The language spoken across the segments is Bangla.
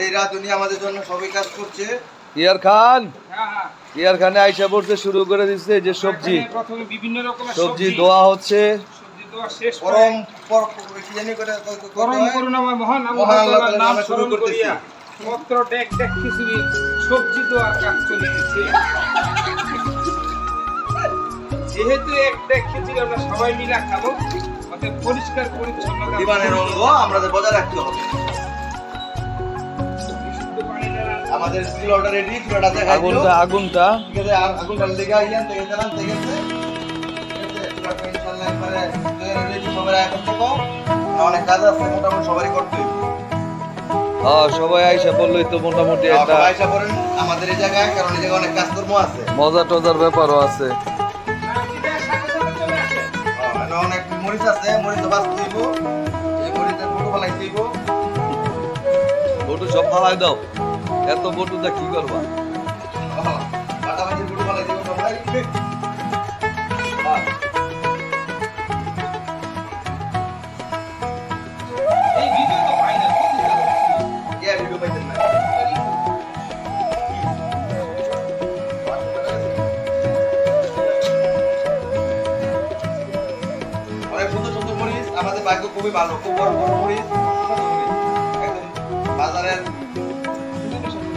এই রাধুনি আমাদের জন্য সবাই কাজ করছে। ইয়ার খান, ইয়ার খানে আইসা পড়তে শুরু করে দিচ্ছে যে সবজি, প্রথমে বিভিন্ন রকমের সবজি দোয়া হচ্ছে। সবজি দোয়া শেষ পরম কি জানি করে পরম করুণাময় মহান আল্লাহর নাম শুরু করিয়া পত্র ডেক ডেক খিচুড়ি সবজি দোয়ার কাজ চলে গেছে। যেহেতু এক ডেক খিচুড়ি আমরা সবাই মিলে খাবো, অতএব পরিষ্কার পরিচ্ছন্নতা জীবনের অঙ্গ আমাদের বজায় রাখতে হবে। আমাদের চুলাটা রেডি, চুলাটা দেখাই দিও। আগুনটা ঠিক আছে, আগুনটা লেগে আইয়ান থেকে জানান থেকে আছে। চুলাটা ইনশাআল্লাহ একবারে রেডি, সবাই এখন থাকো। অনেক কাজ আছে, মোটামুটি সবারই করতে হবে। সবাই আইসা বললেই তো মোটামুটি একটা আইসা পড়েন আমাদের এই জায়গায়, কারণ এই জায়গায় অনেক কাজকর্ম আছে, মজা টজার ব্যাপারও আছে। অনেক মরিচ আছে, মরিচ বাঁচতে দিব, এই মরিচের ফটো বানাই দিব। বটু সব ফালাই দাও, এত বটুটা কি করবা? কাটাবাজির ফটো বানাই দিব সবাই। এই ভিডিও তো পাই না, কে ভিডিও পাইছেন না? অনেক সুন্দর সুন্দর মরিচ, আমাদের ভাগ্য খুবই ভালো, খুব বড় বড় মরিচ, একদম বাজারের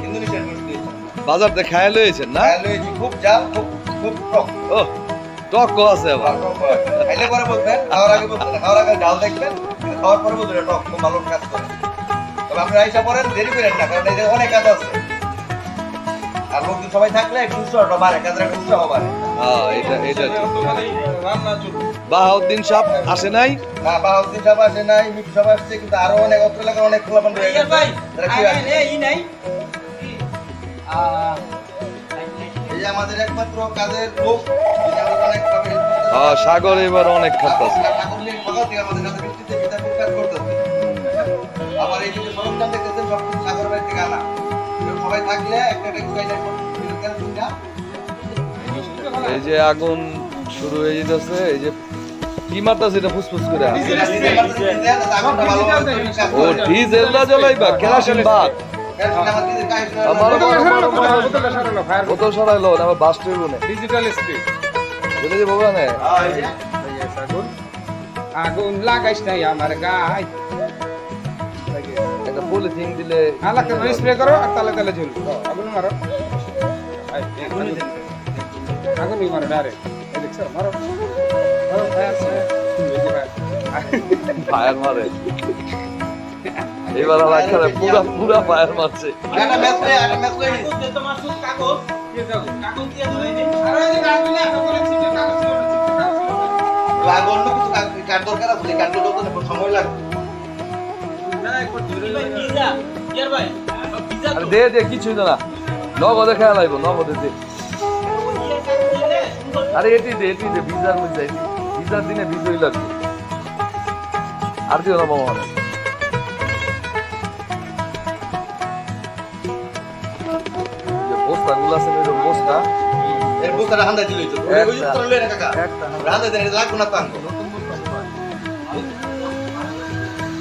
ইন্দোনেশিয়ান মরিচ দিয়েছে। বাজার থেকে খায় লয়েছেন না? খুব জাল, খুব খুব টক। ও টক আছে আবার। খাইলে পরে বলবেন, খাওয়ার আগে বলবেন না, খাওয়ার আগে জাল দেখবেন, খাওয়ার পরে বলবেন টক খুব ভালো কাজ করে। তবে আপনি আইসা পড়েন, দেরি করেন না, কারণ এই যে অনেক কাজ আছে। আর লোকজন সবাই থাকলে একটু উৎসাহটা বাড়ে, কাজের একটা উৎসাহ বাড়ে। এটা রান্না চলবে। বাহাউদ্দিন সাহেব আসে নাই? না, বাহাউদ্দিন সাহেব আসে নাই, মিঠু সাহেব আসছে, কিন্তু আরো অনেক অত্র এলাকার অনেক খোলাপান রয়ে গেছে। তারা কি আসে? এই যে আমাদের একমাত্র কাজের লোক, যিনি আমাদের অনেকভাবে help করতেছে। সাগর এবার অনেক খাচ্ছে। ঠাকুর নিয়ে সকাল থেকে আমাদের কাছে বৃষ্টিতে বিদ্যাপুর কাজ করতেছে। আবার এই যে সরঞ্জাম দেখতেছেন, সব কিছু সাগর বাড়ি থেকে আনা। সবাই থাকলে একটা কিছু এই যে আগুন শুরু হয়ে যেতেছে, এই যে কি মারতাছে এটা ফুসফুস করে। ও ডিজেলটা জ্বলাইবা, কেরোসিন বাদ। বোতল সরাইলো না, আবার বাস্ট হইব না। ডিজিটাল স্পিড বলে যে বাবা না আগুন লাগাইস নাই আমার গায়। একটা পলিথিন দিলে আলাদা স্প্রে করো আর তালে তালে ঝুল আগুন মারো। আগুনই মারো ডাইরেক্ট, দেখছো মারো মারো ফায়ার মারে। এবার আলাদা পুরা পুরা ফায়ার মারছে। দে দে কিছুই না, নগদে খেয়া লাগবো, নগদে দে। আরে এটি দে ভিজার মধ্যে, ভিজার দিনে ভিজই লাগবে। আর দিও না বাবা, বস্তা গুলো আছে, বস্তা এর বস্তাটা হান্দাই দিলই তো, ওই তো লয়ে না কাকা, হান্দাই দেন, লাগবো না তান,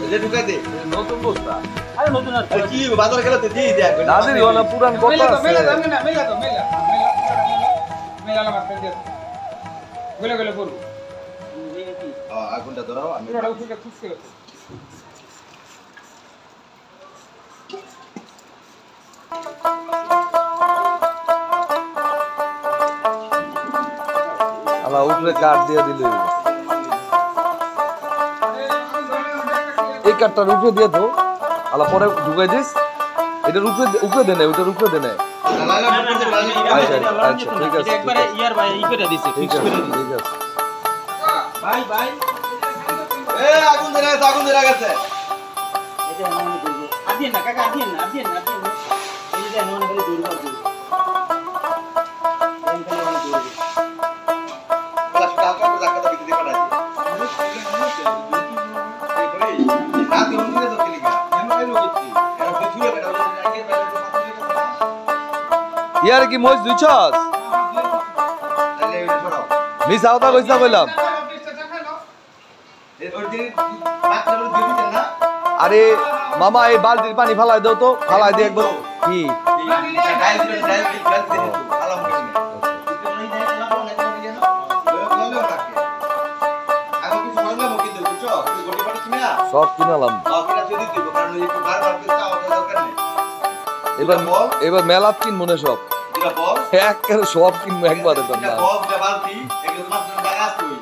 এই যে ঢুকাই দে নতুন বস্তা। আরে নতুন আর কি বাজারে গেলে তো দিয়ে দেয়া না দিও না, পুরান কথা আছে। মেলা মারতে দে গলে গলে বল। আগুনটা ধরাও, আমি পুরোটা উঠে খুশি হচ্ছে। আলা উপরে কাঠ দিয়ে দিলে, এই কাঠটার উপরে দিয়ে তো আলা পরে ঢুকাই দিস। এটার উপরে দেনে, ওইটার উপরে দেনে। আচ্ছা ঠিক আছে, একবারে ইয়ার ভাই ই করে দিছে, ঠিক আছে ঠিক আছে। ভাই ভাই আগুন ধরে গেছে। এটা নন দিবি আদিন না কাকা, আদিন না এই যে নন বলে দূর কর দিবি। ইয়ার কি মজ দুইছস মিস আওতা কইছা কইলাম। আরে মামা এই বালতির পানি ফালাই দাও তো, ফালাই দিয়ে একবার কি ডাইল দিলে ডাইল দিলে ভালো মতো না আমি কিছু বললাম কিন্তু বুঝছো তুই গটি পাঠিস না সব কিনালাম। কিনা যদি দিব কারণ এই বারবার করে চাওয়া দরকার নেই এবার এবার মেলাত কিনবো না সব, এটা বল একেবারে সব কিনবো একবারে তো না। বল এটা বালতি এগুলো মাত্র জায়গা আছে তুই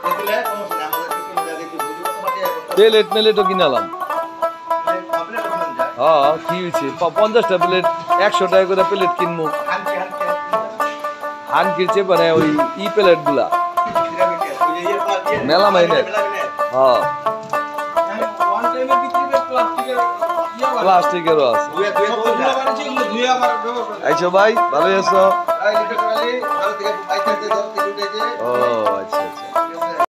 এগুলো সমস্যা নেই আমাদের কিছু মজা দেখি বুঝছো তোমাকে প্লেট মেলেটও কিনালাম। আপনি কোন যায় হ্যাঁ কি হয়েছে 50টা প্লেট 100 টাকা করে প্লেট কিনবো। হানকি হানকির চেয়ে ওই ই প্লেট গুলা মেলা মাইনে। হ্যাঁ ওয়ান টাইমের ভিতরে প্লাস্টিকের প্লাস্টিকেরও আছে। সবগুলো বানিয়েছি এগুলো ধুয়ে আবার ব্যবহার করে আইছো ভাই, ভালো আছো? এই লিটার কালি ভালো থেকে পাইতে দর থেকে উঠে যে ও আচ্ছা আচ্ছা।